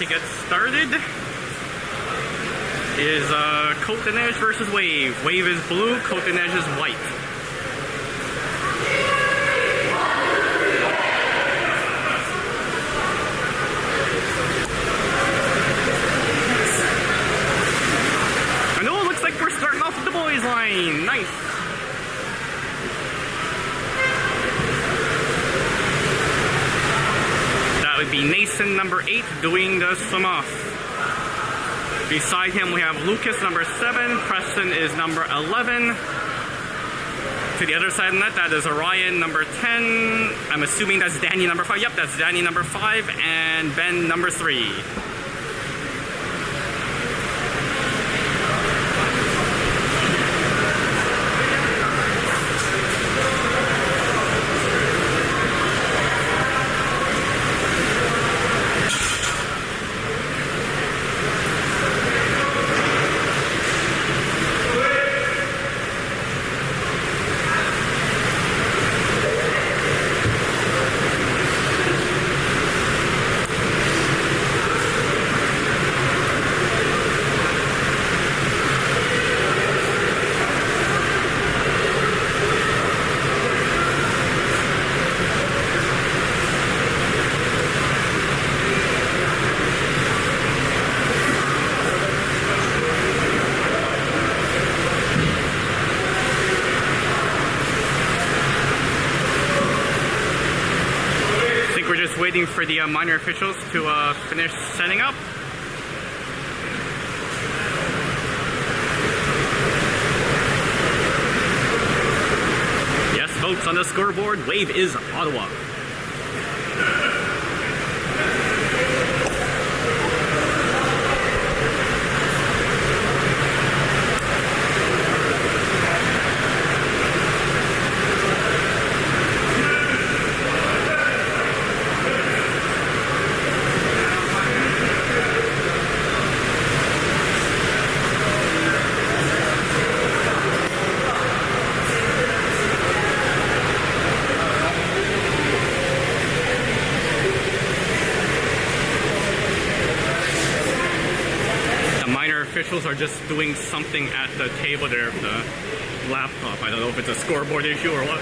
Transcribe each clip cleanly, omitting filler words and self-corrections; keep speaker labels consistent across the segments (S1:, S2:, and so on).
S1: to get started is Cotoneige versus Wave. Wave is blue, Cotoneige is white. I know it looks like we're starting off with the boys line. Nice. That would be Nason, number 8, doing the swim off. Beside him, we have Lucas, number 7. Preston is number 11. To the other side of the net, that is Orion, number 10. I'm assuming that's Danny, number 5. Yep, that's Danny, number 5. And Ben, number 3. We're just waiting for the minor officials to finish setting up. Yes, votes on the scoreboard. Wave is Ottawa. Officials are just doing something at the table there of the laptop. I don't know if it's a scoreboard issue or what.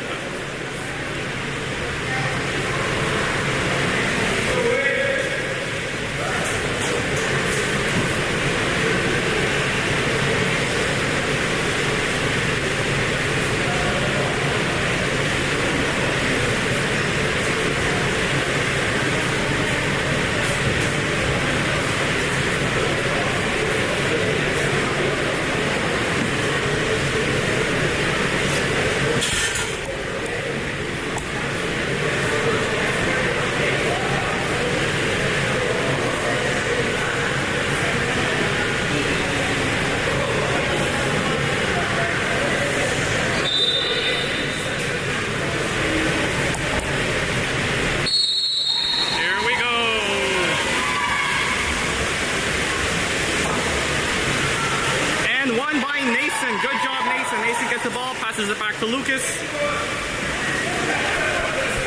S1: Good job, Nason. Nason gets the ball, passes it back to Lucas.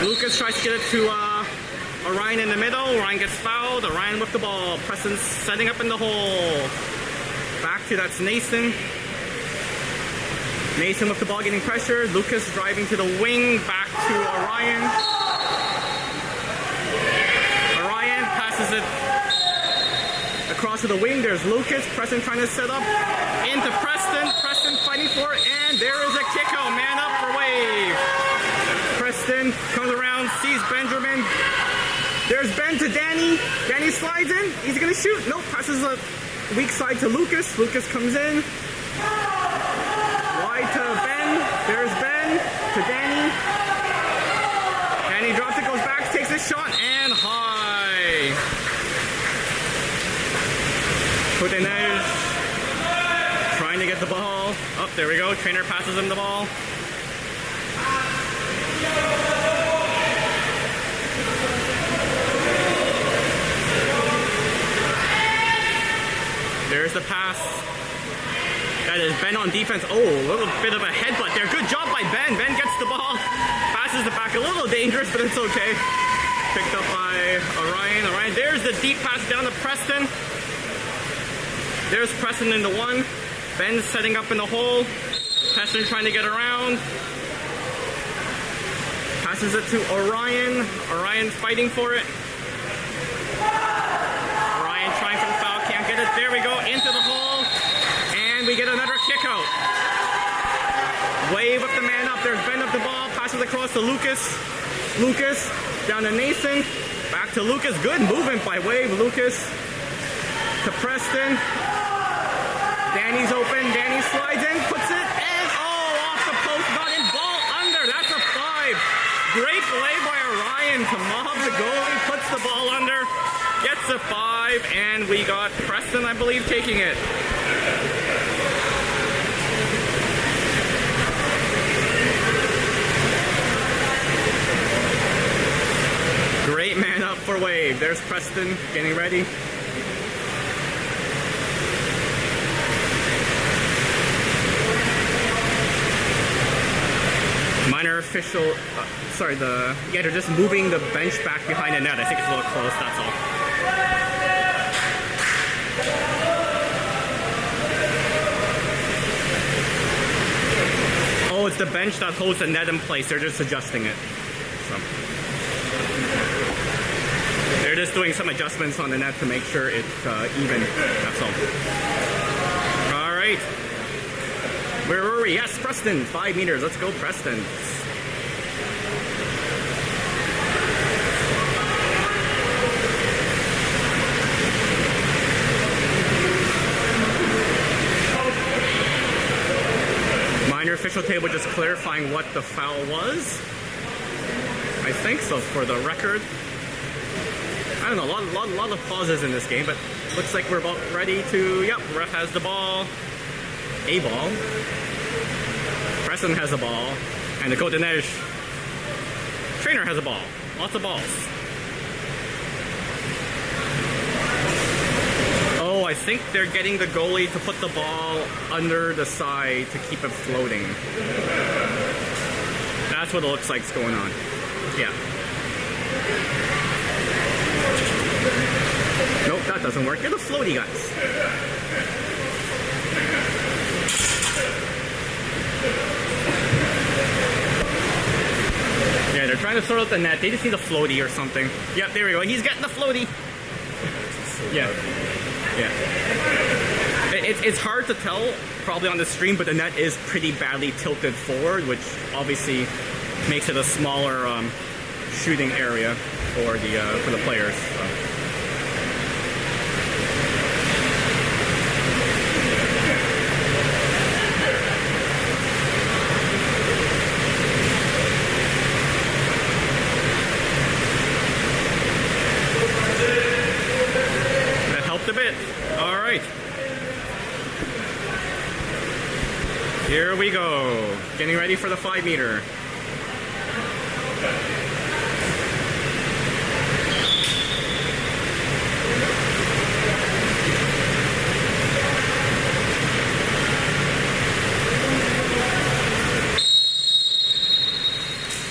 S1: Lucas tries to get it to Orion in the middle. Orion gets fouled. Orion with the ball. Preston's setting up in the hole. Back to that's Nason. Nason with the ball getting pressure. Lucas driving to the wing. Back to Orion. Orion passes it across to the wing. There's Lucas. Preston trying to set up into Preston. Preston fighting for it, and there is a kick out. Man up for Wave. Preston comes around, sees Benjamin. There's Ben to Danny. Danny slides in. He's gonna shoot. Nope. Passes a weak side to Lucas. Lucas comes in. Wide to Ben. There's Ben to Danny. Danny drops it, goes back, takes a shot, and high. Cotoneige trying to get the ball. Oh, there we go. Trainer passes him the ball. There's the pass. That is Ben on defense. Oh, a little bit of a headbutt there. Good job by Ben. Ben gets the ball. Passes it back. A little dangerous, but it's okay. picked up by Orion. Orion, there's the deep pass down to Preston. There's Preston in the one. Ben setting up in the hole. Preston trying to get around. Passes it to Orion. Orion fighting for it. Orion trying for the foul, can't get it. There we go, into the hole. And we get another kick out. Wave up the man up. There's Ben up the ball. Passes across to Lucas. Lucas down to Nathan. Back to Lucas. Good movement by Wave. Lucas to Preston. Danny's open. Danny slides in, puts it, and oh, off the post, not in. Ball under. That's a 5. Great play by Orion to mob the goalie. Puts the ball under. Gets a 5, and we got Preston, I believe, taking it. Great man up for Wave. There's Preston getting ready. Minor official, they're just moving the bench back behind the net. I think it's a little close, that's all. Oh, it's the bench that holds the net in place. They're just adjusting it. So. They're just doing some adjustments on the net to make sure it's even. That's all. All right. Where were we? Yes, Preston. 5 meters. Let's go, Preston. Minor official table just clarifying what the foul was. I think so, for the record. I don't know, a lot of pauses in this game, but looks like we're about ready to, yep, ref has the ball. A ball. Preston has a ball. And the Côte-des-Neiges trainer has a ball. Lots of balls. Oh, I think they're getting the goalie to put the ball under the side to keep it floating. That's what it looks like is going on. Yeah. Nope, that doesn't work. You're the floaty guys. Yeah, they're trying to sort out the net. They just need a floaty or something. Yep, there we go. He's getting the floaty. Yeah. Yeah. It's hard to tell probably on the stream, but the net is pretty badly tilted forward, which obviously makes it a smaller shooting area for the players. So. A bit. All right. Here we go. Getting ready for the 5 meter.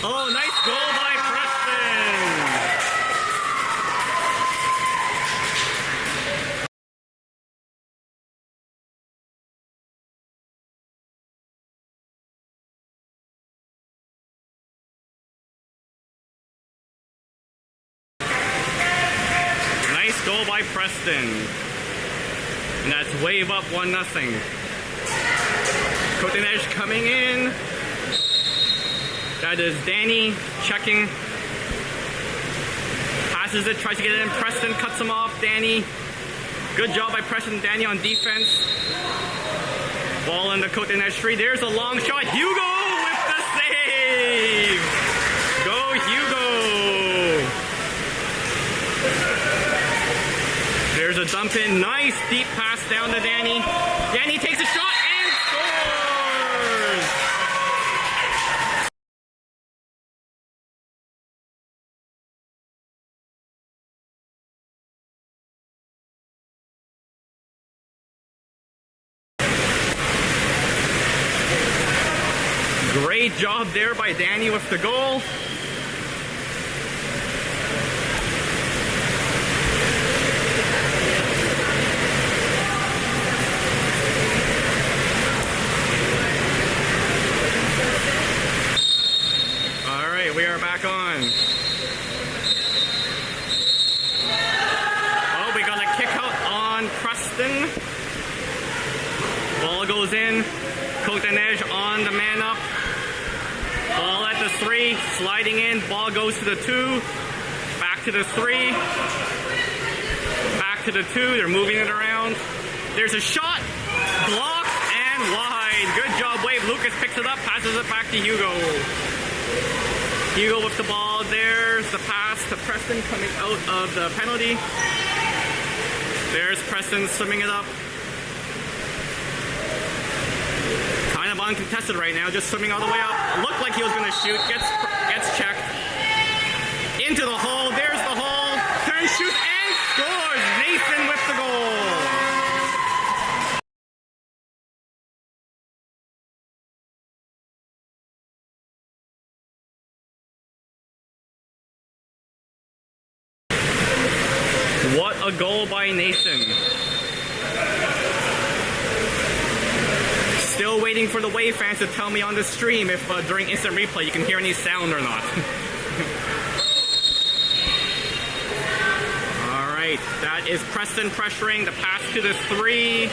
S1: Oh, nice goal by Preston. Goal by Preston. And that's Wave up 1-0. Côte-des-Neiges coming in. That is Danny checking. Passes it, tries to get it in. Preston cuts him off. Danny. Good job by Preston and Danny on defense. Ball in the Côte-des-Neiges 3. There's a long shot. Hugo with the save. Go Hugo. There's a dump in. Nice deep pass down to Danny. Danny takes a shot and scores! Great job there by Danny with the goal. a man up. Ball at the 3, sliding in. Ball goes to the 2. Back to the 3. Back to the 2. They're moving it around. There's a shot. Blocked and wide. Good job, Wave. Lucas picks it up, passes it back to Hugo. Hugo with the ball. There's the pass to Preston coming out of the penalty. There's Preston swimming it up. Kind of uncontested right now, just swimming all the way up. Looked like he was going to shoot. Gets checked. Into the hole. There's the hole. Turns, shoots, and scores. Nathan with the goal. What a goal by Nathan. Still waiting for the Wave fans to tell me on the stream if during instant replay you can hear any sound or not. Alright, that is Preston pressuring the pass to the 3.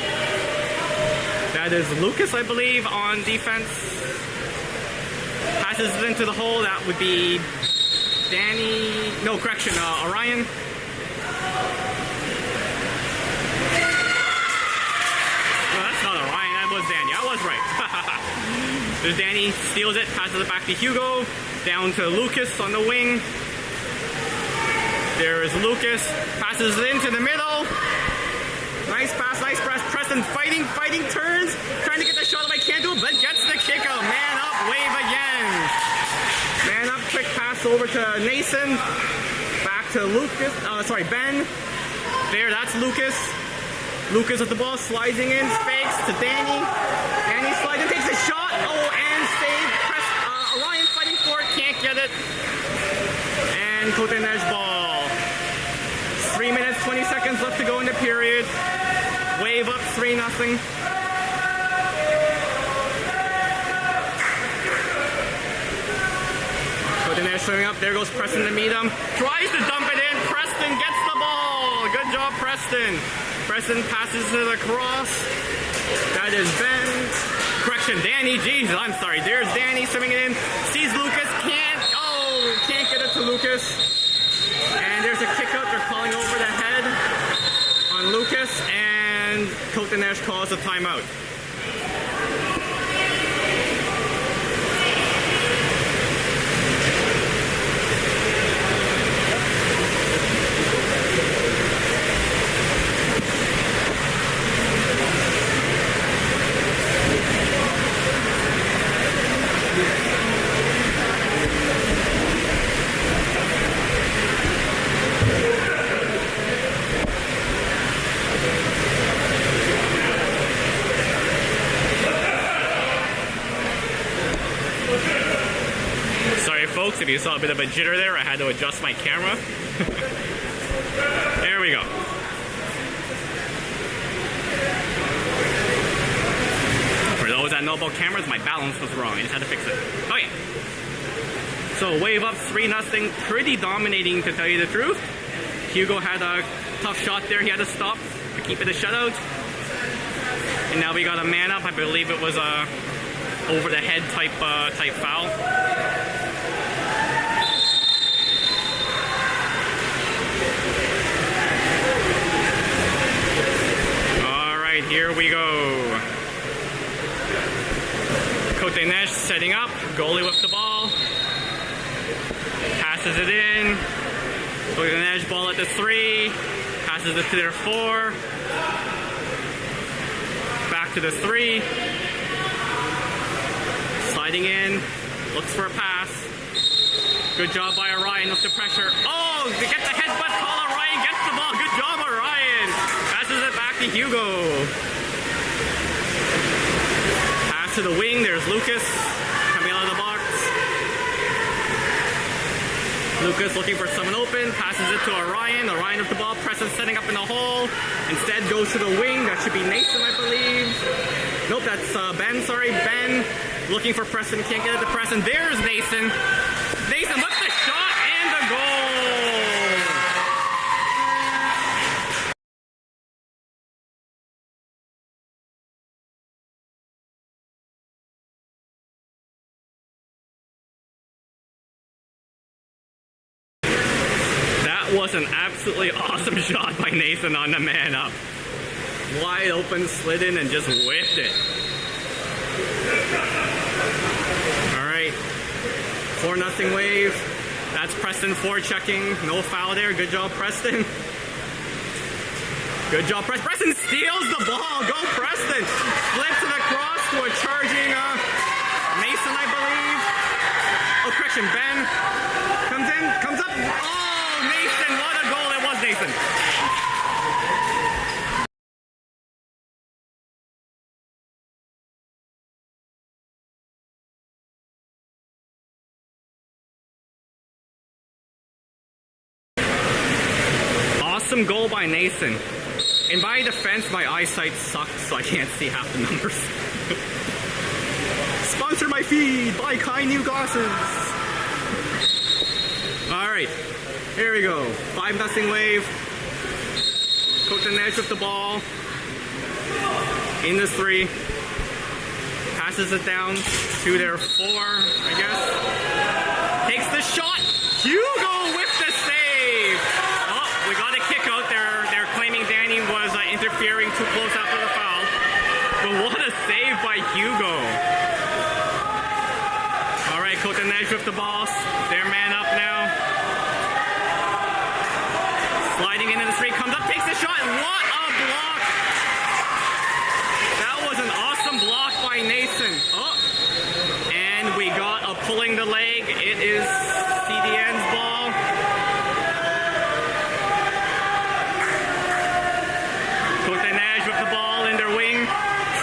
S1: That is Lucas, I believe, on defense. Passes it into the hole. That would be Danny. No, correction, Orion. Danny, I was right. There's Danny, steals it, passes it back to Hugo, down to Lucas on the wing. There is Lucas, passes it into the middle. Nice pass, nice press. Preston fighting, turns, trying to get the shot away, can't do it, but gets the kick out. Man up, Wave again. Man up, quick pass over to Nathan. Back to Lucas, Ben. There, that's Lucas. Lucas with the ball, sliding in, fakes to Danny. Danny slides in, takes a shot. Oh, and saved. Orion fighting for it, can't get it. And Coteneige ball. 3 minutes, 20 seconds left to go in the period. Wave up 3-0. Coteneige swimming up. There goes Preston to meet him. Tries to dump it in. Preston gets the ball. Good job, Preston. Preston passes it across. That is Ben. Correction, Danny. Jesus, I'm sorry. There's Danny swimming it in. Sees Lucas. Can't get it to Lucas. And there's a kick out. They're calling over the head on Lucas. And Coteneige calls a timeout. Folks, if you saw a bit of a jitter there, I had to adjust my camera. There we go. For those that know about cameras, my balance was wrong. I just had to fix it. Okay. So Wave up 3-0, pretty dominating to tell you the truth. Hugo had a tough shot there. He had to stop to keep it a shutout. And now we got a man up. I believe it was a over the head type foul. Here we go. Coteneige setting up. Goalie with the ball. Passes it in. Coteneige ball at the 3. Passes it to their 4. Back to the 3. Sliding in. Looks for a pass. Good job by Orion with the pressure. Oh, they get the headbutt call. Orion gets the ball. Good job, Orion. Passes it back to Hugo. Pass to the wing. There's Lucas coming out of the box. Lucas looking for someone open. Passes it to Orion. Orion with the ball. Preston setting up in the hole. Instead goes to the wing. That should be Nathan, I believe. Nope, that's Ben. Sorry, Ben. Looking for Preston. Can't get it to Preston. There's Nathan. Nathan with the shot and the goal. That was an absolutely awesome shot by Nathan on the man up. Wide open, slid in, and just whipped it. Alright. 4-0 Wave. That's Preston forechecking. No foul there. Good job, Preston. Good job, Preston. Preston steals the ball. Go, Preston. Flips it across to a charging Mason, I believe. Oh, correction, Ben. Comes in, comes up. Oh, Nathan, what a goal. It was Nathan. Awesome goal by Nathan. In my defense, my eyesight sucks, so I can't see half the numbers. Sponsor my feed! Buy Kai new glasses! Alright, here we go. 5-0 Wave. Coach and Edge with the ball. In the 3. Passes it down to their 4, I guess. Takes the shot. Hugo with the save! Oh, we got a kick out there. They're claiming Danny was interfering too close after the foul. But what a save by Hugo. Alright, Coach and Edge with the ball. Their man up now. Sliding into the 3, comes up, takes the shot. What a block! That was an awesome block by Nathan. Oh, and we got a pulling the leg. It is CDN's ball. Coach and Edge with the ball in their wing.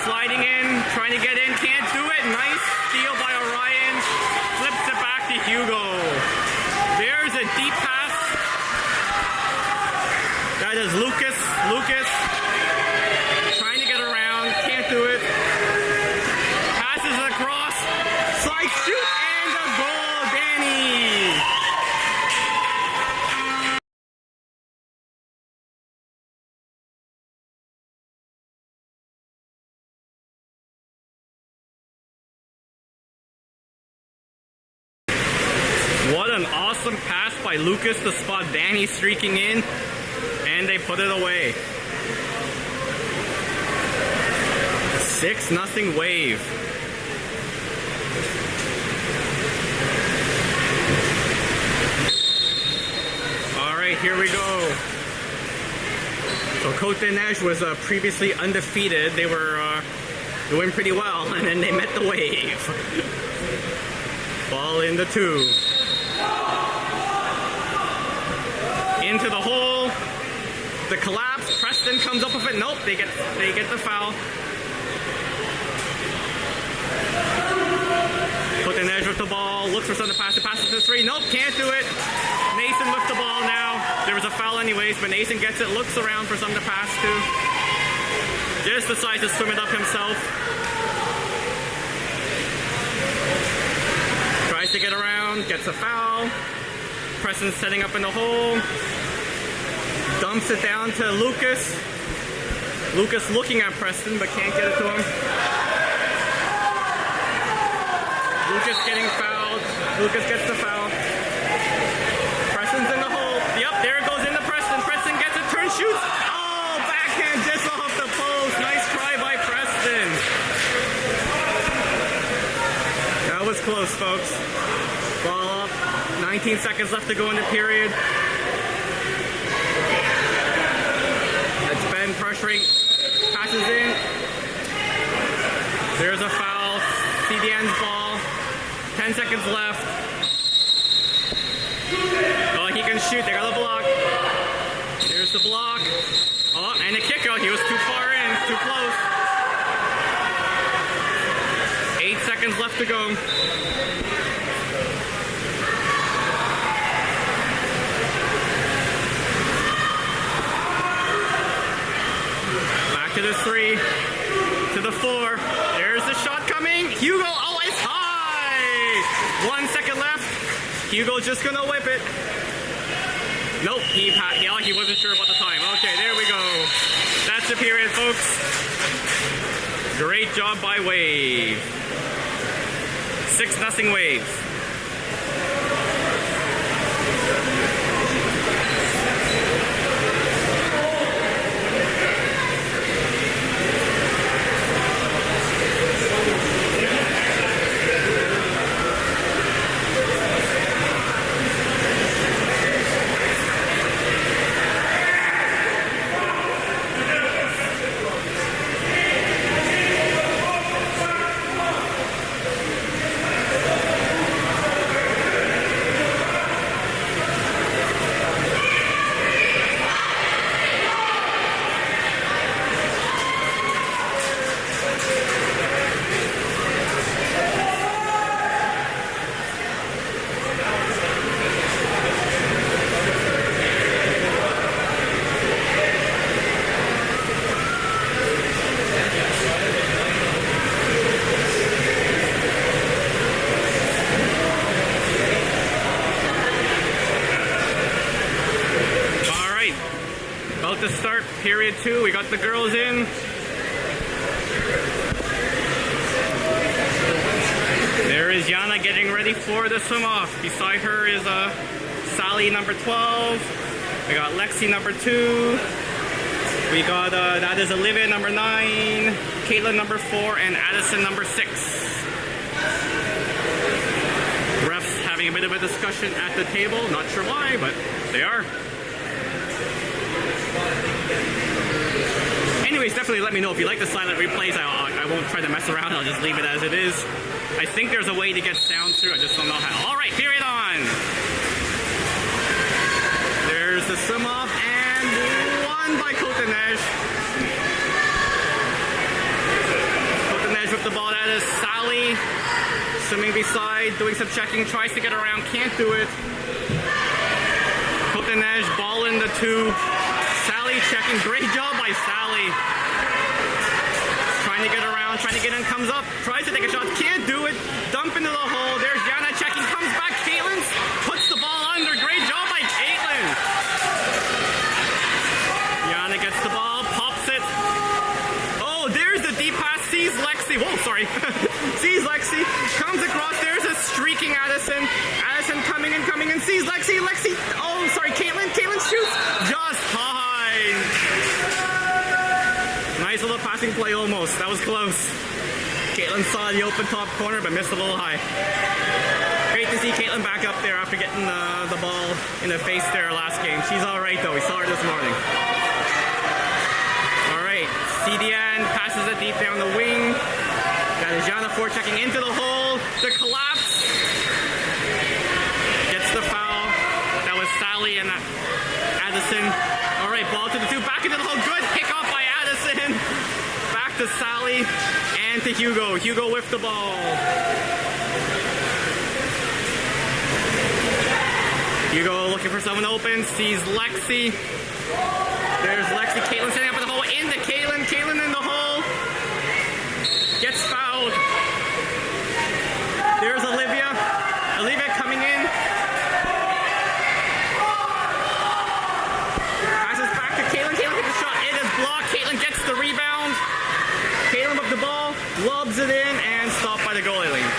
S1: Sliding in, trying to get in, can't do it. Nice steal by Orion. Flips it back to Hugo. There's a deep pass. That is Lucas. Lucas trying to get around, can't do it. Passes it across. Slide, shoot, and a goal, Danny. What an awesome pass by Lucas to spot Danny streaking in, and they put it away. 6-0 Wave. Alright, here we go. So Cote d'Ivoire was previously undefeated. They were doing pretty well, and then they met the Wave. Ball in the 2. Into the hole. The collapse. Preston comes up with it. Nope, they get the foul. Put an edge with the ball. Looks for something to pass. It passes to 3. Nope, can't do it. Nathan with the ball now. There was a foul anyways, but Nathan gets it. Looks around for something to pass to. Just decides to swim it up himself. Tries to get around. Gets a foul. Preston's setting up in the hole. Dumps it down to Lucas. Lucas looking at Preston, but can't get it to him. Lucas getting fouled. Lucas gets the foul. Preston's in the hole. Yep, there it goes into Preston. Preston gets it, turn, shoots. Oh, backhand just off the post. Nice try by Preston. That was close, folks. Ball up. 19 seconds left to go in the period. That's Ben pressuring. Passes in. There's a foul. CDN's ball. 10 seconds left. Oh, he can shoot. They got a block. There's the block. Oh, and a kick out. He was too far in. Too close. 8 seconds left to go. To the 3, to the 4. There's the shot coming. Hugo, oh, it's high. 1 second left. Hugo's just gonna whip it. Nope, he wasn't sure about the time. Okay, there we go. That's the period, folks. Great job by Wave. 6-0 Waves. period 2. We got the girls in. There is Yana getting ready for the swim-off. Beside her is Sally, number 12. We got Lexi, number 2. We got, that is Olivia, number 9. Caitlin, number 4. And Addison, number 6. Refs having a bit of a discussion at the table. Not sure why, but they are. Anyways, definitely let me know if you like the silent replays. I won't try to mess around. I'll just leave it as it is. I think there's a way to get sound through. I just don't know how. All right, period on. There's the swim off and won by Kotanej. Kotanej with the ball. That is Sally swimming beside, doing some checking, tries to get around, can't do it. Kotanej, ball in the 2. Sally checking, great job by Sally. Trying to get around, trying to get in, comes up, tries to take a shot, can't do it. Dump into the hole, there's Yana checking, comes back, Caitlin puts the ball under, great job by Caitlin. Yana gets the ball, pops it. Oh, there's the deep pass, sees Lexi, whoa, sorry. Sees Lexi, comes across, there's a streaking Addison. Addison coming in, sees Lexi, oh, sorry, Caitlin shoots, just high. Nice little passing play almost. That was close. Caitlin saw the open top corner but missed a little high. Great to see Caitlin back up there after getting the ball in the face there last game. She's alright though. We saw her this morning. Alright. CDN passes it deep down the wing. That is Jana forechecking into the hole. The collapse. Gets the foul. That was Sally and Addison. Alright, ball to the 2. Back into the hole. Good kick off by Addison. Back to Sally and to Hugo. Hugo with the ball. Hugo looking for someone open. Sees Lexi. There's Lexi. Caitlin setting up in the hole. Into Caitlin. Caitlin in the hole. Gets fouled. There's Olivia. Olivia coming in. Passes back to Caitlin. Caitlin gets a shot. It is blocked. Caitlin gets the rebound. Caitlin with the ball. Lobs it in and stopped by the goalie lane.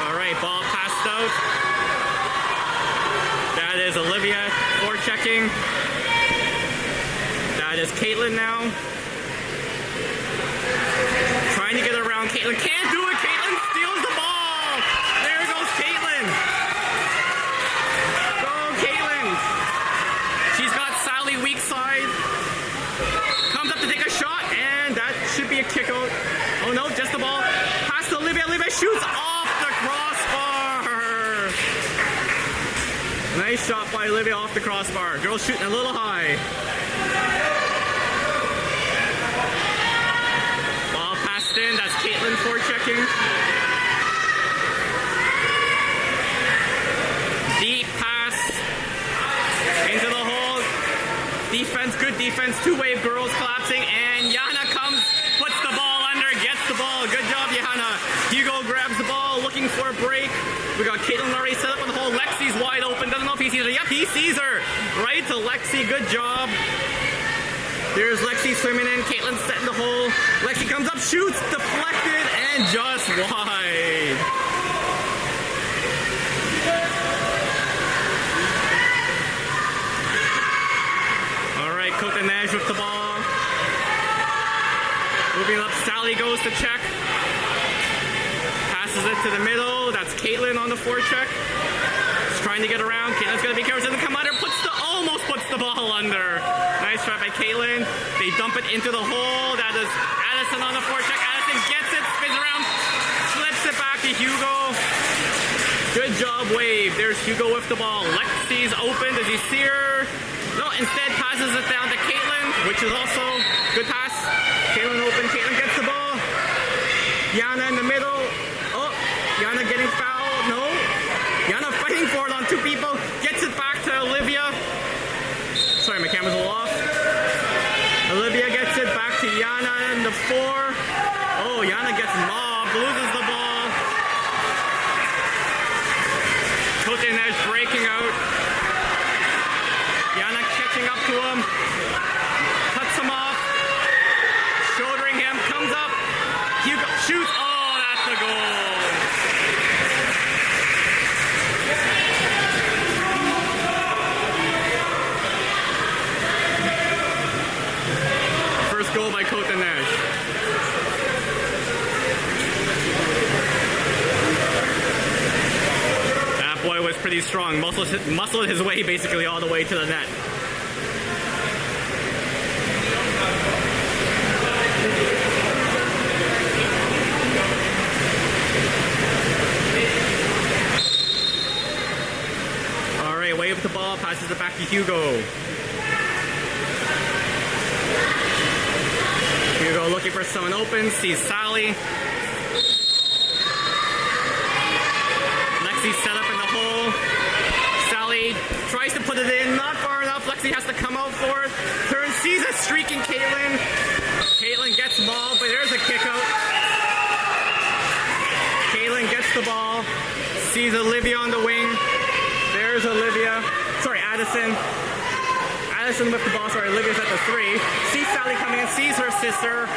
S1: Alright, ball passed out. That is Olivia forechecking. That is Caitlin now. Trying to get around Caitlin. Can't do it. Caitlin steals the ball. There goes Caitlin. Go Caitlin. She's got Sally weak side. Comes up to take a shot and that should be a kick out. Oh no, just the ball. Pass to Olivia. Olivia shoots off the crossbar. Nice shot by Olivia off the crossbar. Girls shooting a little high. Ball passed in. That's Caitlin forechecking. Deep pass into the hole. Defense, good defense. Two-wave girls collapsing. And Yana comes, puts the ball under, gets the ball. Good job, Yana. Hugo grabs the ball, looking for a break. We got Caitlin already set up in the hole. Lexi's wide open. Doesn't know if he sees her. Yep, he sees her. Right to Lexi. Good job. There's Lexi swimming in. Caitlin set in the hole. Lexi comes up, shoots, deflected, and just wide. All right, Kotanej with the ball. Moving up, Sally goes to check. Passes it to the middle. That's Caitlin on the forecheck. She's trying to get around. Caitlin's gonna be careful. Doesn't come under. Almost puts the ball under. Nice try by Caitlin. They dump it into the hole. That is Addison on the forecheck. Addison gets it, spins around, flips it back to Hugo. Good job, Wave. There's Hugo with the ball. Lexi's open. Does he see her? No, instead passes it down to Caitlin, which is also good pass. Caitlin open. Caitlin gets the ball. Yana in the middle. Oh, Yana getting fouled. No. Yana fighting for it on 2 people. Gets it back to Olivia. Sorry, my camera's a little off. Olivia gets it back to Yana in the 4. Oh, Yana gets mobbed, loses the ball. Kotanej breaking out. Yana to him, cuts him off, shouldering him, comes up, Hugo shoots, oh, that's the goal. First goal by Cote Nash. That boy was pretty strong, muscled his way basically all the way to the net. Alright, wave the ball, passes it back to Hugo. Hugo looking for someone open, sees Sally. Lexi set up in the hole. Sally tries to put it in, not far enough. Lexi has to come out for it. Turns, sees a streaking Caitlin. Caitlin gets mauled, but there's a kick out. Caitlin gets the ball, sees Olivia on the wing. There's Olivia. Sorry, Addison. Addison with the ball, sorry, Olivia's at the 3. Sees Sally coming in, sees her sister.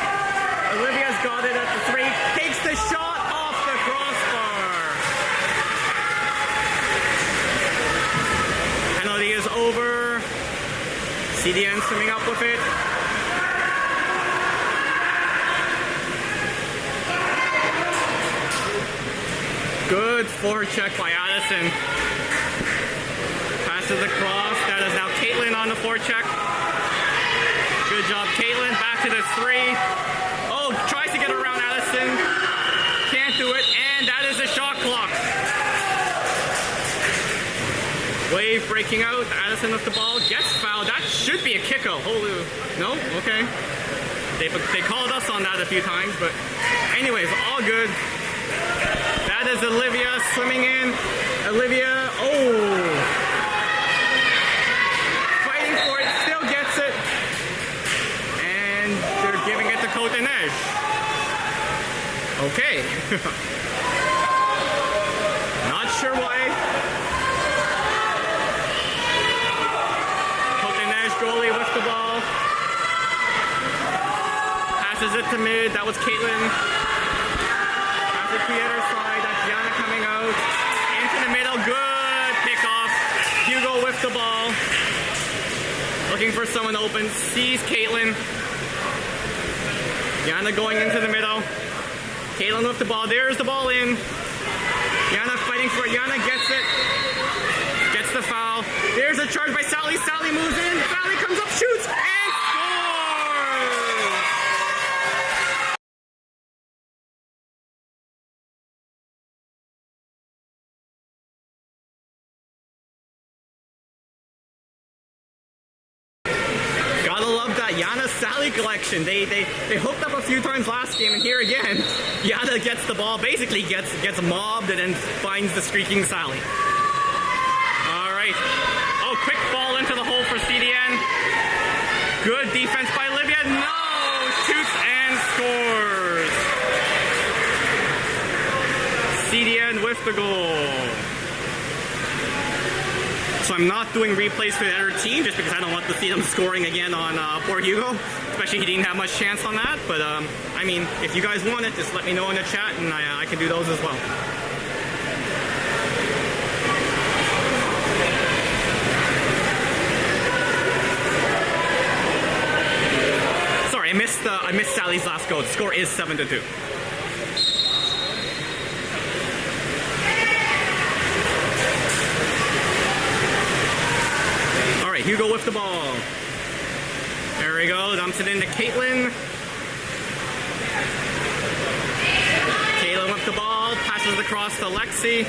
S1: Olivia's got it at the 3. Takes the shot off the crossbar. Penalty is over. CDN swimming up with it. Good forecheck by Addison. Passes across. That is now Caitlin on the forecheck. Good job, Caitlin. Back to the 3. Oh, tries to get around Addison. Can't do it. And that is a shot clock. Wave breaking out. Addison with the ball. Gets fouled. That should be a kick out. Holy. No? Okay. They called us on that a few times, but anyways, all good. That is Olivia swimming in. Olivia. Oh. Cote Nash. Okay. Not sure why. Cote Nash goalie with the ball. Passes it to mid. That was Caitlin. Passes it to the other side. That's Yana coming out. Into the middle. Good pickoff. Hugo with the ball. Looking for someone open. Sees Caitlin. Yana going into the middle. Caitlin with the ball. There's the ball in. Yana fighting for it. Yana gets it. Gets the foul. There's a charge by Sally. Sally moves in. Sally comes up, shoots, and scores! Gotta love that Yana-Sally collection. They hooked up a few times last game, and here again, Yana gets the ball, basically gets mobbed, and then finds the streaking Sally. All right. Oh, quick ball into the hole for CDN. Good defense by Olivia. No! Shoots and scores. CDN with the goal. So I'm not doing replays for the other team just because I don't want to see them scoring again on poor Hugo. Especially he didn't have much chance on that. But I mean, if you guys want it, just let me know in the chat and I can do those as well. Sorry, I missed Sally's last goal. The score is 7-2. Hugo with the ball. There we go. Dumps it into Caitlin. Caitlin with the ball. Passes across to Lexi.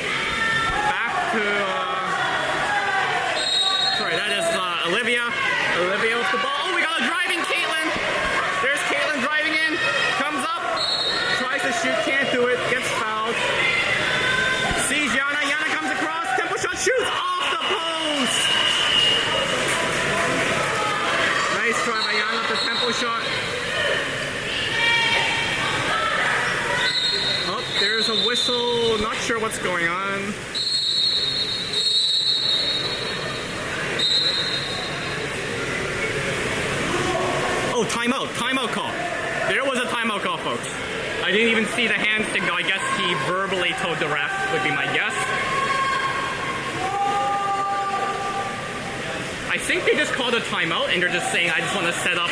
S1: Back to... sorry, that is Olivia. Olivia with the ball. Oh, we got a driving Caitlin. There's Caitlin driving in. Comes up. Tries to shoot. Can't do it. Gets fouled. Sees Yana. Yana comes across. Tempo shot. Shoots off the post. Nice try by Yana with the tempo shot. Oh, there's a whistle. Not sure what's going on. folks. I didn't even see the hand signal. I guess he verbally told the ref, would be my guess. I think they just called a timeout and they're just saying, I just want to set up.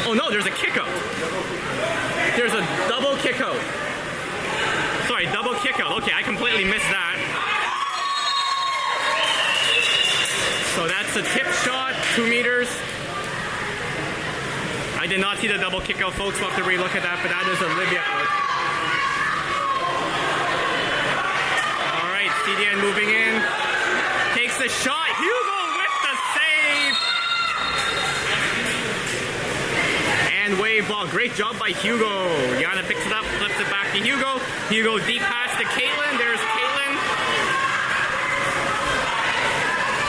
S1: Oh no, there's a kick out. There's a double kick out. Sorry, double kick out. Okay, I completely missed that. So that's a tip shot, 2 meters. I did not see the double kick out, folks. We'll have to relook at that, but that is Olivia out. All right, CDN moving in. Takes the shot. Hugo with the save. And wave ball. Great job by Hugo. Yana picks it up, flips it back to Hugo. Hugo deep pass to Caitlin. There's Caitlin.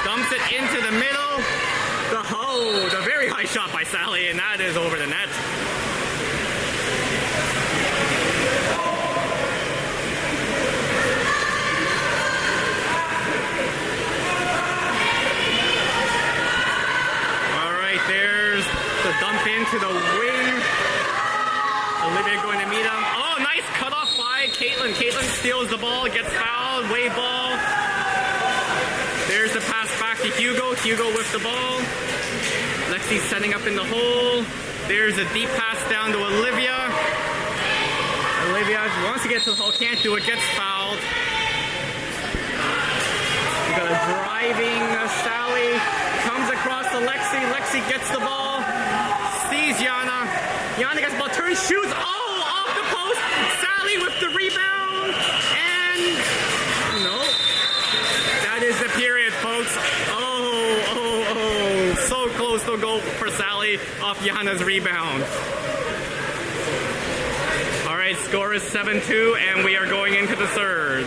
S1: Dumps it into the middle. The very high shot by Sally, and that is over the net. There's the dump into the wing. Olivia going to meet him. Oh, nice cut off by Caitlin. Caitlin steals the ball, gets fouled, wave ball. There's the pass back to Hugo. Hugo with the ball. Lexi setting up in the hole. There's a deep pass down to Olivia. Olivia wants to get to the hole, can't do it, gets fouled. We got a driving Sally. Comes across to Lexi. Lexi gets the ball. Sees Yana. Yana gets the ball. Turns, shoots. Oh, off the post. Sally with the rebound. And no. That is the period, folks. Oh. So close to go for Sally off Yana's rebound. All right, score is 7-2, and we are going into the third.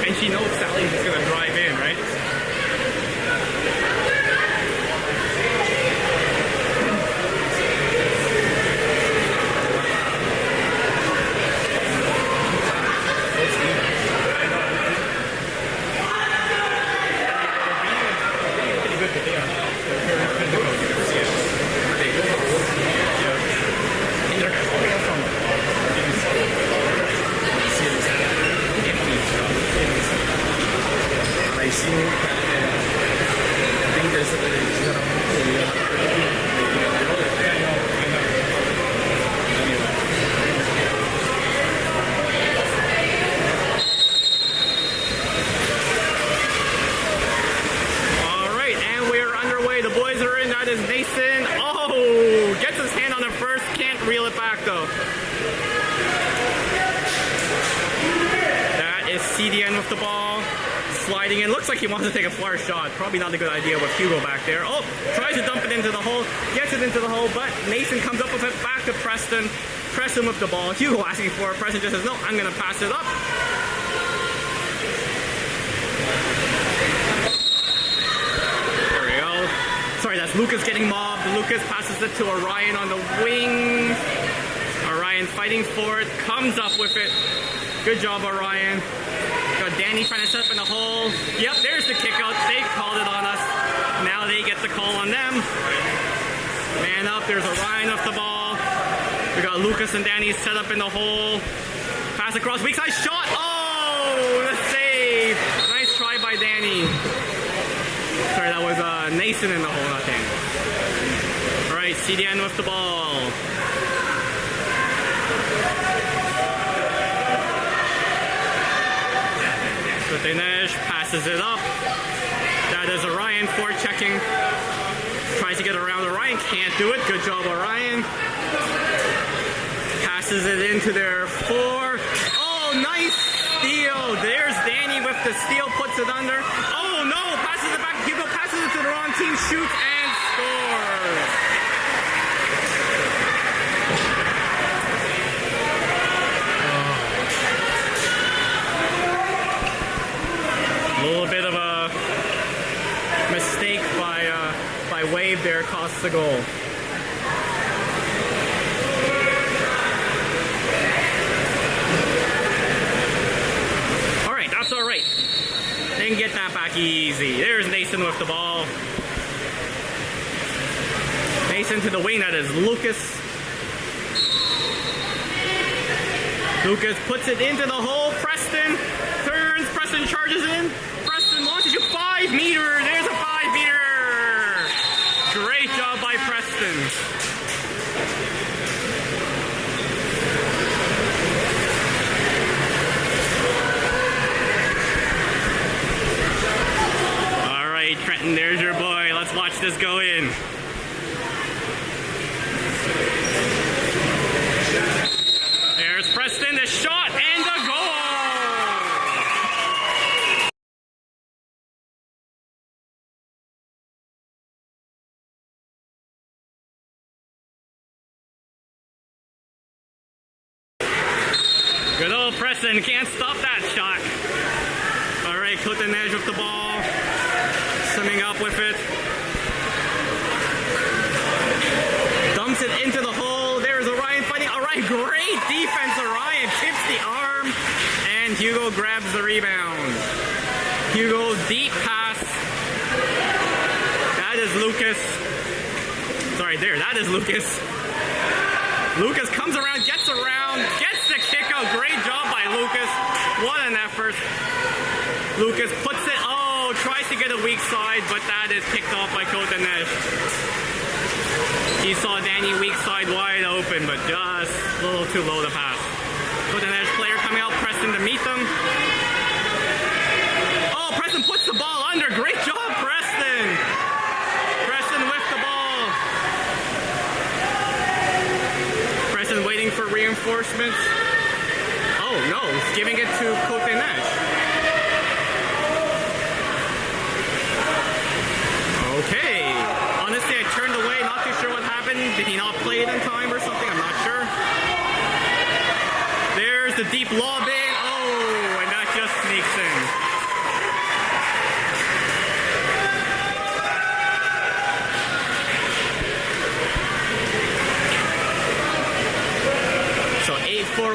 S1: And she knows Sally's just gonna drive in, right? CDN with the ball, sliding in. Looks like he wants to take a flare shot. Probably not a good idea with Hugo back there. Oh, tries to dump it into the hole, gets it into the hole, but Nathan comes up with it back to Preston. Preston with the ball. Hugo asking for it. Preston just says, no, I'm going to pass it up. There we go. Sorry, that's Lucas getting mobbed. Lucas passes it to Orion on the wing. Orion fighting for it, comes up with it. Good job, Orion. Got Danny trying to set up in the hole. Yep, there's the kick out. They called it on us. Now they get the call on them. Man up, there's Orion with the ball. We got Lucas and Danny set up in the hole. Pass across, weak side shot. Oh, the save. Nice try by Danny. Sorry, that was Nason in the hole, not Daniel. Alright, CDN with the ball. Dinesh passes it up. That is Orion forechecking. Tries to get around Orion, can't do it. Good job, Orion. Passes it into their four. Oh, nice steal. There's Danny with the steal, puts it under. Oh no, passes it back. Hugo passes it to the wrong team, shoots and scores. A little bit of a mistake by Wave there, costs the goal. Alright, that's alright. They can get that back easy. There's Nason with the ball. Nason to the wing, that is Lucas. Lucas puts it into the hole. Preston turns. Preston charges in. Preston launches you 5 meter. There's a 5 meter. Great job by Preston. All right, Trenton, there's your boy. Let's watch this go in. There's Preston, the shot and the goal. Good old Preston, can't stop that shot. All right, Dinesh with the ball, swimming up with it. Dumps it into the hole. There's Orion fighting. Orion, great defense. Orion tips the arm, and Hugo grabs the rebound. Hugo, deep pass. That is Lucas. Sorry, there, that is Lucas. Lucas comes around, gets the kick out. Great job by Lucas. What an effort. Lucas puts it, tries to get a weak side, but that is picked off by Dinesh. He saw Danny weak side wide open, but just a little too low to pass. Dinesh player coming out, Preston to meet them. Oh, Preston puts the ball under. Great job, Preston. Preston with the ball. Preston waiting for reinforcements. Oh no, he's giving it to Dinesh. Okay. Honestly, I turned away, not too sure what happened. Did he not play it in time or something? I'm not sure. There's the deep lob in. Oh, and that just sneaks in. So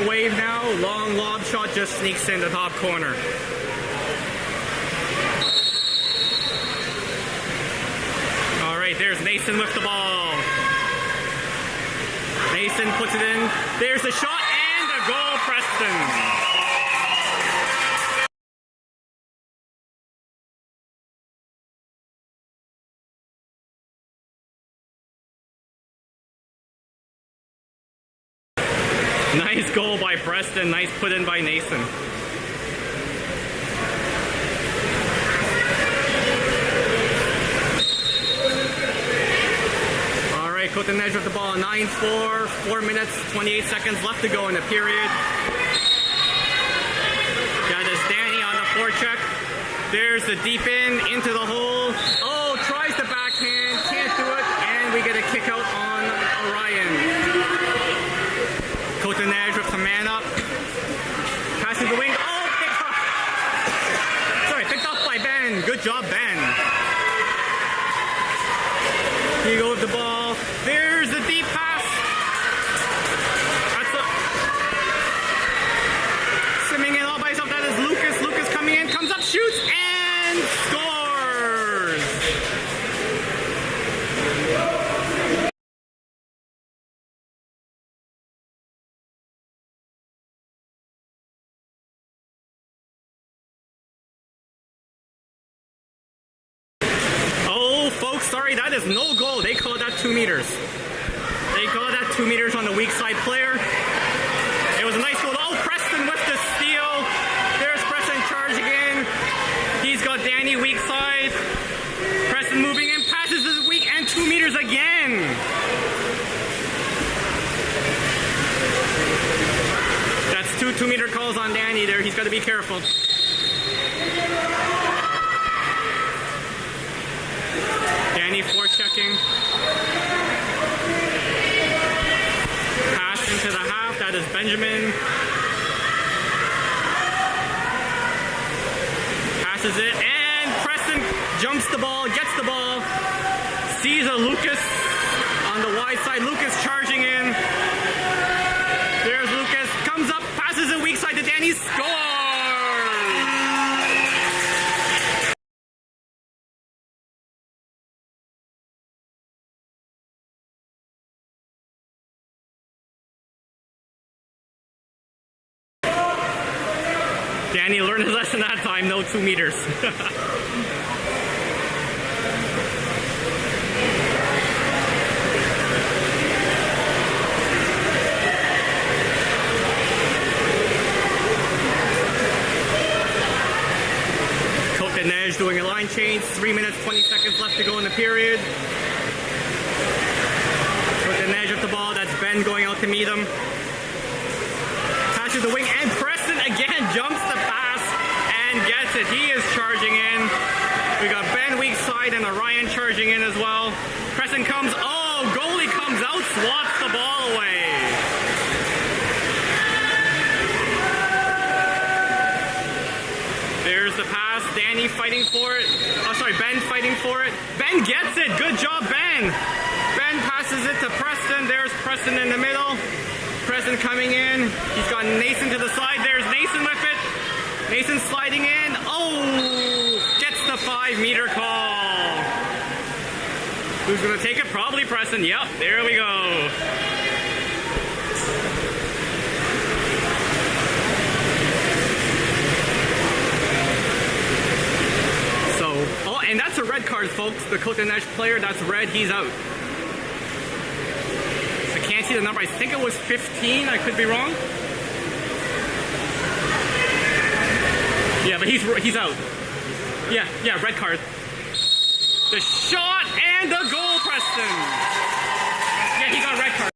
S1: 8-4 Wave now. Long lob shot just sneaks in the top corner. There's Nason with the ball. Nason puts it in. There's the shot and a goal, Preston. Nice goal by Preston. Nice put in by Nason. Dinesh with the ball, 9-4, 4 minutes, 28 seconds left to go in the period. Got this Danny on the forecheck. There's the deep into the hole. Oh, tries the backhand, can't do it, and we get a kick out on Orion. Dinesh with the man up. Passes the wing. Oh, picked up. Sorry, picked up by Ben. Good job, Ben. Here you go with the ball. There's the deep pass. That's swimming in all by himself. That is Lucas. Lucas coming in, comes up, shoots, and scores. Oh, folks. meters. They got that 2 meters on the weak side player. It was a nice goal. Oh, Preston with the steal. There's Preston charging in. He's got Danny weak side. Preston moving in, passes his weak, and 2 meters again. That's two 2-meter calls on Danny there. He's got to be careful. Danny forechecking. Pass into the half. That is Benjamin. Passes it, and Preston jumps the ball, gets the ball, sees a Lucas on the wide side. Lucas charging in. There's Lucas, comes up, passes it weak side to Danny, scores! Danny learned his lesson that time, no 2 meters. Neige doing a line change, 3 minutes, 20 seconds left to go in the period. With the Neige with the ball, that's Ben going out to meet him. Passes the wing, and Preston again jumps the pass and gets it. He is charging in. We got Ben weak side and Orion charging in as well. Preston comes, oh, goalie comes out, swats the ball away. There's the pass. Danny fighting for it. Oh, sorry, Ben fighting for it. Ben gets it. Good job, Ben. Ben passes it to Preston. There's Preston in the middle. Preston coming in. He's got Nathan to the side. There's Nathan with it. Nathan sliding in. Oh, gets the 5-meter call. Who's going to take it? Probably Preston. Yep, there we go. Oh, and that's a red card, folks. The Côte-des-Neiges player, that's red. He's out. I can't see the number. I think it was 15. I could be wrong. Yeah, but he's out. Yeah, red card. The shot and the goal, Preston. Yeah, he got a red card.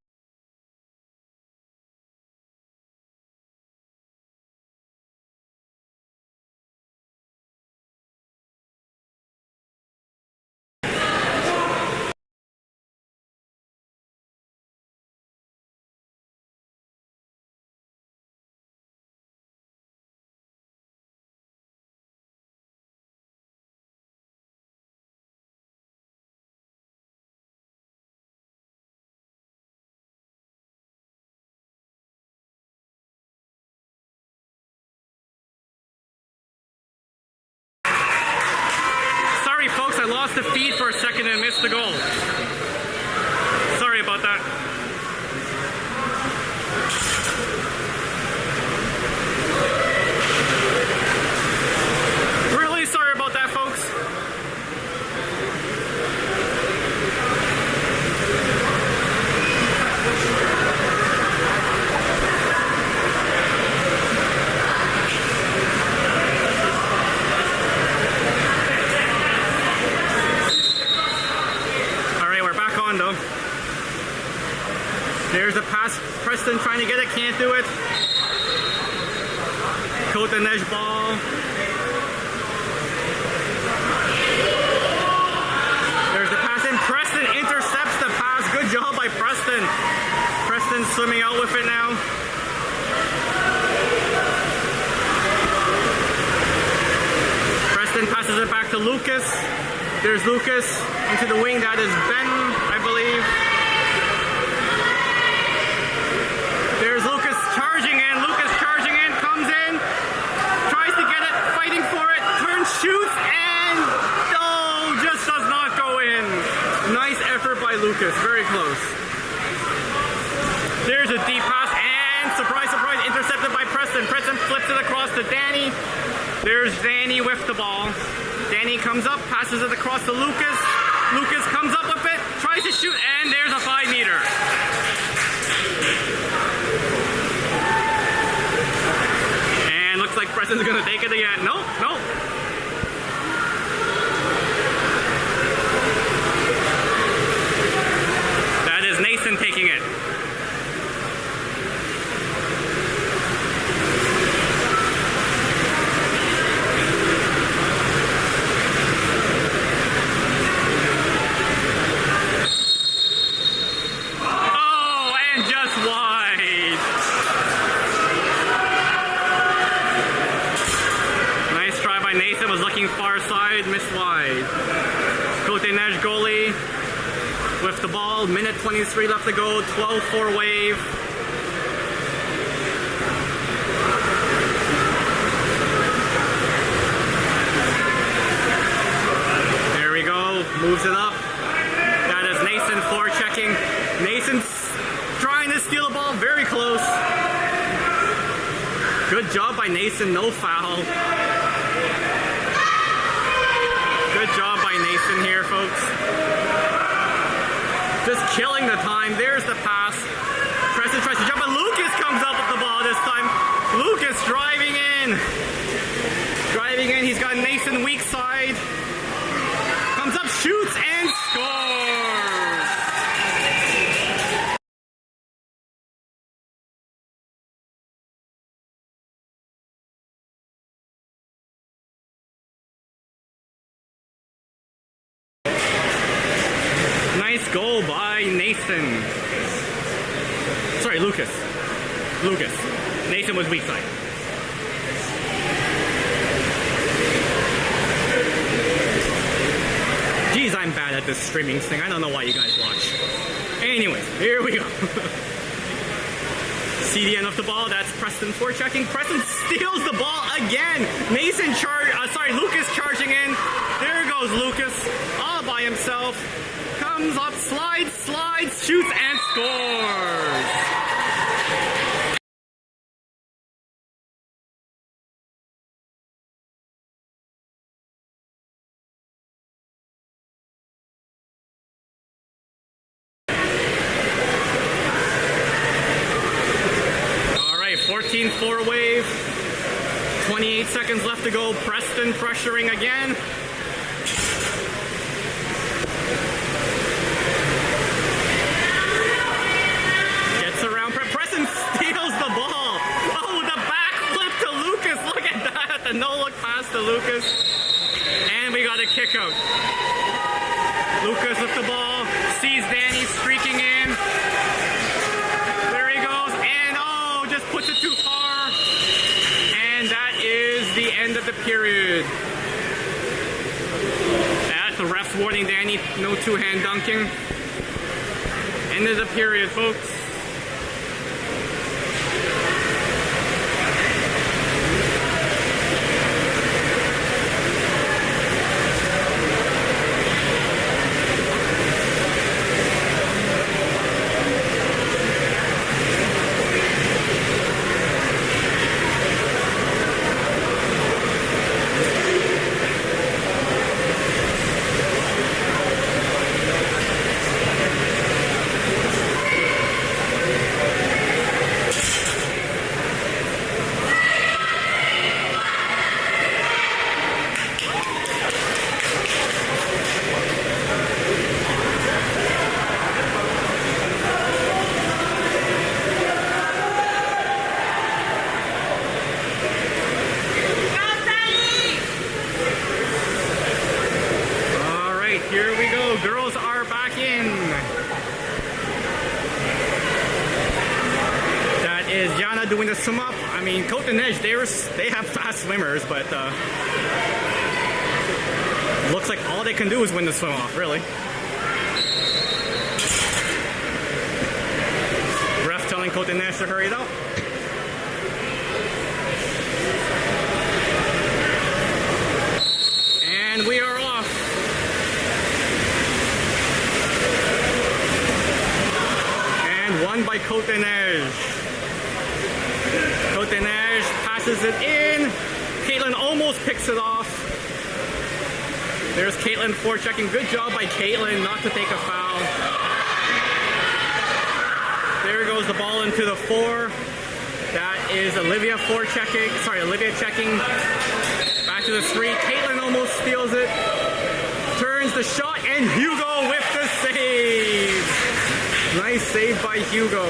S1: Folks, I lost the feed for a second and missed the goal. Sorry about that. Really sorry about that, folks. There's a pass. Preston trying to get it, can't do it. Côte-des-Neiges ball. There's the pass in. Preston intercepts the pass. Good job by Preston. Preston swimming out with it now. Preston passes it back to Lucas. There's Lucas into the wing. That is Ben, I believe. There's Lucas charging in. Lucas charging in, comes in, tries to get it, fighting for it, turns, shoots, and oh, just does not go in. Nice effort by Lucas, very close. There's a deep pass, and surprise, surprise, intercepted by Preston. Preston flips it across to Danny. There's Danny with the ball. Danny comes up, passes it across to Lucas. Lucas comes up with it, tries tries to shoot, and there's a 5-meter. And looks like Preston's gonna take it again. Nope, nope. That is Nathan taking it. Far side, missed wide. Côte-des-Neiges goalie with the ball. Minute 23 left to go. 12-4 wave. There we go. Moves it up. That is Nathan forechecking. Nathan's trying to steal the ball. Very close. Good job by Nathan. No foul. Good job by Nathan here, folks. Just killing the time. There's the pass. Preston tries to jump, but Lucas comes up with the ball this time. Lucas driving in. Driving in. He's got Nathan weak side. Comes up, shoots, and scores. Nice goal by Nathan. Sorry, Lucas. Lucas. Nathan was weak side. Geez, I'm bad at this streaming thing. I don't know why you guys watch. Anyways, here we go. CDN off the ball. That's Preston forechecking. Preston steals the ball again. Lucas charging in. There goes Lucas all by himself. Comes up, slides, shoots, and scores. All right, 14-4 wave. 28 seconds left to go. Preston pressuring again. No-look pass to Lucas. And we got a kick out. Lucas with the ball. Sees Danny streaking in. There he goes. And just puts it too far. And that is the end of the period. The ref's warning Danny, no two-hand dunking. End of the period, folks. Here we go. Girls are back in. That is Yana doing the swim up. I mean, Côte-des-Neiges, they have fast swimmers, but looks like all they can do is win the swim off, really. Ref telling Côte-des-Neiges to hurry it up. And we are off. Won by Côte-des-Neiges. Côte-des-Neiges passes it in. Caitlin almost picks it off. There's Caitlin forechecking. Good job by Caitlin not to take a foul. There goes the ball into the 4. That is Olivia forechecking. Sorry, Olivia checking. Back to the 3. Caitlin almost steals it. Turns the shot, and Hugo with the save. Nice save by Hugo.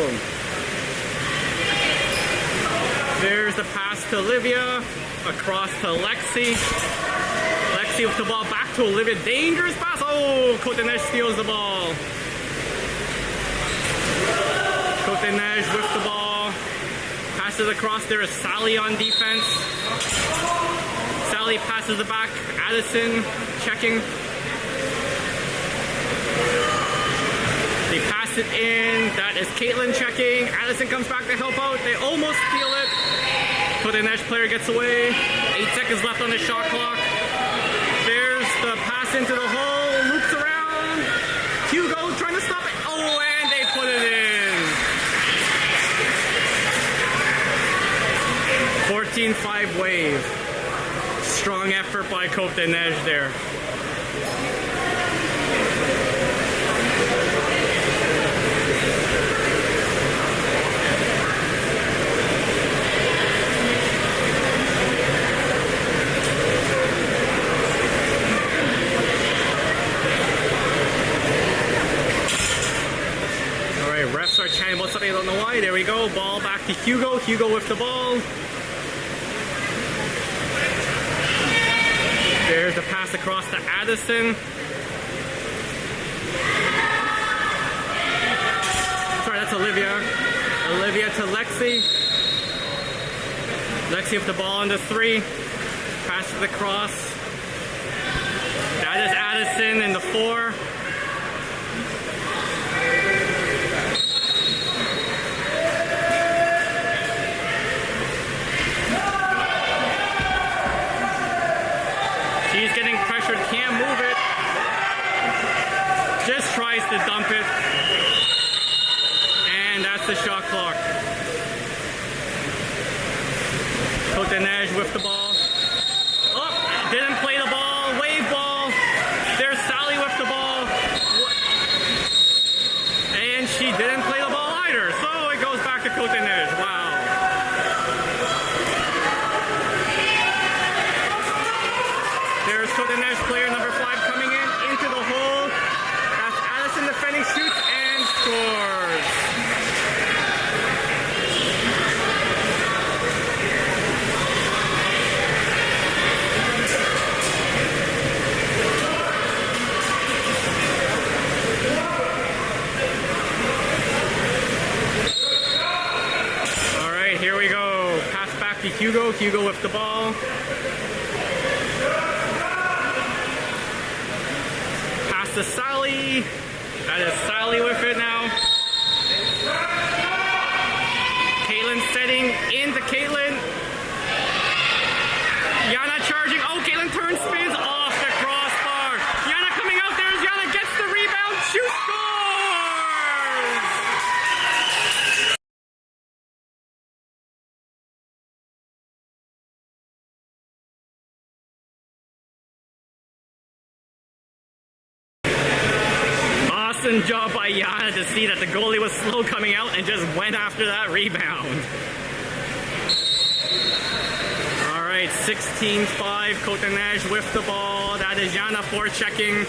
S1: There's the pass to Olivia. Across to Lexi. Lexi with the ball back to Olivia. Dangerous pass. Oh, Coteneige steals the ball. Coteneige with the ball. Passes across. There is Sally on defense. Sally passes it back. Addison checking. They pass it in. That is Caitlin checking. Addison comes back to help out. They almost steal it. Coteneige player gets away. 8 seconds left on the shot clock. There's the pass into the hole. Loops around. Hugo trying to stop it. Oh, and they put it in. 14-5 Wave. Strong effort by Coteneige there. Refs are chatting about something, I don't know why. There we go. Ball back to Hugo. Hugo with the ball. There's the pass across to Addison. Sorry, that's Olivia. Olivia to Lexi. Lexi with the ball on the 3. Pass to the cross. That is Addison in the 4. She's getting pressured, can't move it. Just tries to dump it. And that's the shot clock. Coteneige with the ball. Oh, didn't play the ball. Wave ball. There's Sally with the ball. And she didn't play the ball either. So it goes back to Coteneige. Wow. There's Coteneige player number 5 coming in into the hole. That's Addison defending, shoots and scores. All right, here we go. Pass back to Hugo. Hugo with the ball. To Sally. That is Sally with it now. Caitlin setting into Caitlin. Yana charging. Oh, Caitlin turns, spins off the crossbar. Yana coming out there. Yana gets the rebound. She scores! Awesome job by Yana to see that the goalie was slow coming out and just went after that rebound. All right, 16-5, Coteneige with the ball. That is Yana forechecking.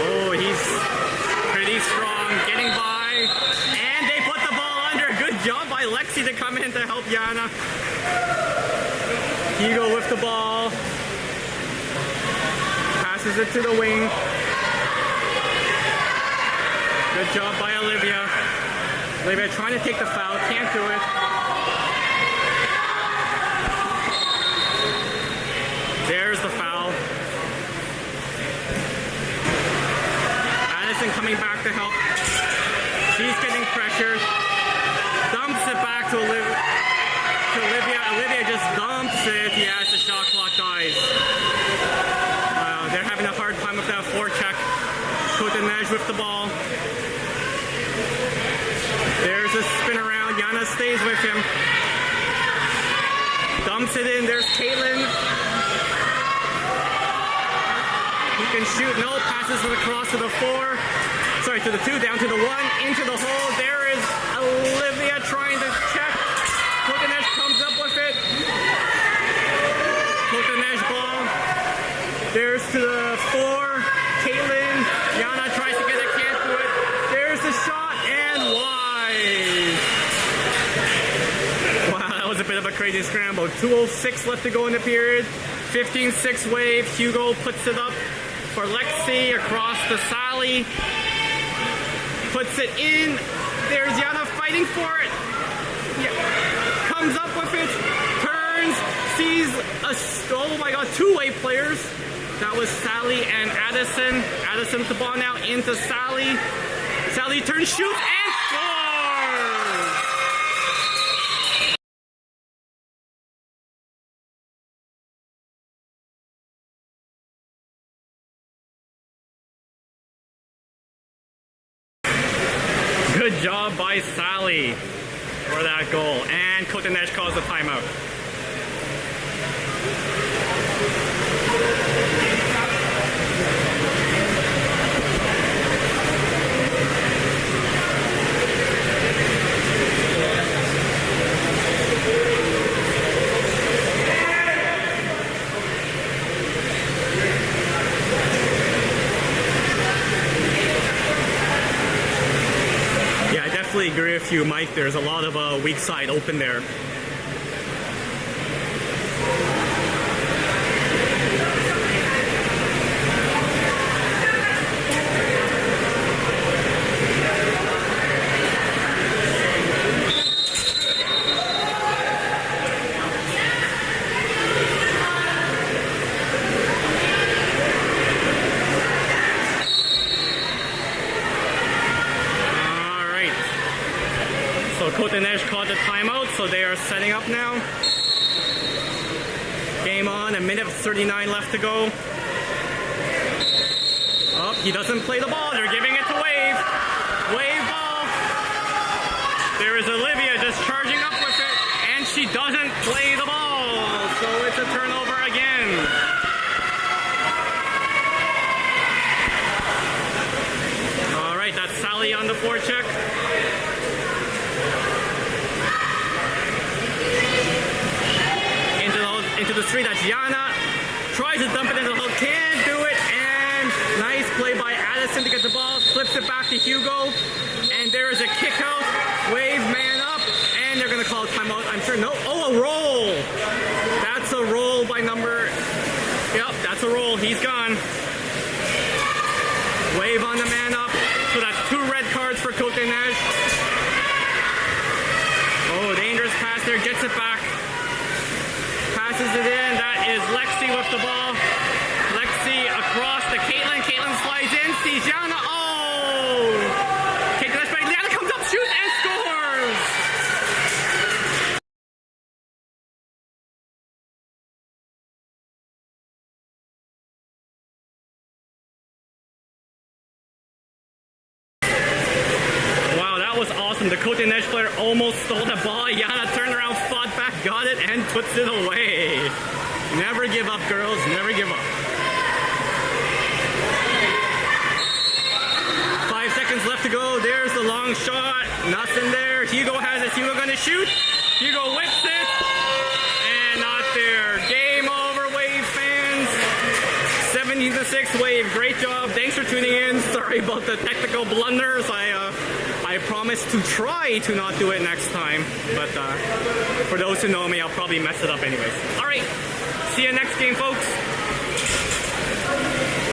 S1: Oh, he's pretty strong, getting by. And they put the ball under. Good job by Lexi to come in to help Yana. Hugo with the ball. Passes it to the wing. Good job by Olivia. Olivia trying to take the foul, can't do it. There's the foul. Addison coming back to help. She's getting pressured. Dumps it back to Olivia. Olivia just dumps it. Yes, the shot clock dies. They're having a hard time with that forecheck. Coteneige with the ball. There's a spin around. Yana stays with him. Dumps it in. There's Caitlin. can shoot. No, passes it across to the 4. Sorry, to the 2, down to the 1, into the hole. There is Olivia trying to check. Kotanesh comes up with it. Kotanesh ball. There's to the 4. Caitlin. Yana tries to get it, can't do it. There's the shot and wide. Wow, that was a bit of a crazy scramble. 2:06 left to go in the period. 15-6 wave. Hugo puts it up for Lexi across to Sally. Puts it in. There's Yana fighting for it. Yeah. Comes up with it. Turns. Sees oh my god, 2 wave players. That was Sally and Addison. Addison with the ball now into Sally. Sally turns, shoots, and scores! Good job by Sally for that goal. And Kotanesh calls the timeout. I agree with you, Mike. There's a lot of weak side open there. Kotanesh called the timeout, so they are setting up now. Game on, 1:39 left to go. Oh, he doesn't play the ball. They're giving it to Wave. Wave ball. There is Olivia just charging up with it, and she doesn't play the ball. So it's a turnover again. All right, that's Sally on the forecheck. Into the 3, that's Yana. Tries to dump it into the hole, can't do it, and nice play by Addison to get the ball, flips it back to Hugo, and there is a kick out. Wave man up, and they're gonna call a timeout, I'm sure. No, oh, a roll. That's a roll by number, yep, that's a roll, he's gone. Wave on the man up, so that's 2 red cards for Kotanesh. Oh, dangerous pass there, gets it back. Passes it in. That is Lexi with the ball. Lexi across to Caitlin. Caitlin slides in. Sees Yana. Oh! Caitlin back. Yana comes up, shoots, and scores! Wow, that was awesome. The Kotanesh player almost stole the ball. Yana turned around, fought back, got it, and puts it away. Never give up, girls. Never give up. 5 seconds left to go. There's the long shot. Nothing there. Hugo has it. Hugo gonna shoot. Hugo whips it. And not there. Game over, Wave fans. 17-6 Wave. Great job. Thanks for tuning in. Sorry about the technical blunders. I promise to try to not do it next time, but for those who know me, I'll probably mess it up anyways. All right, see you next game, folks.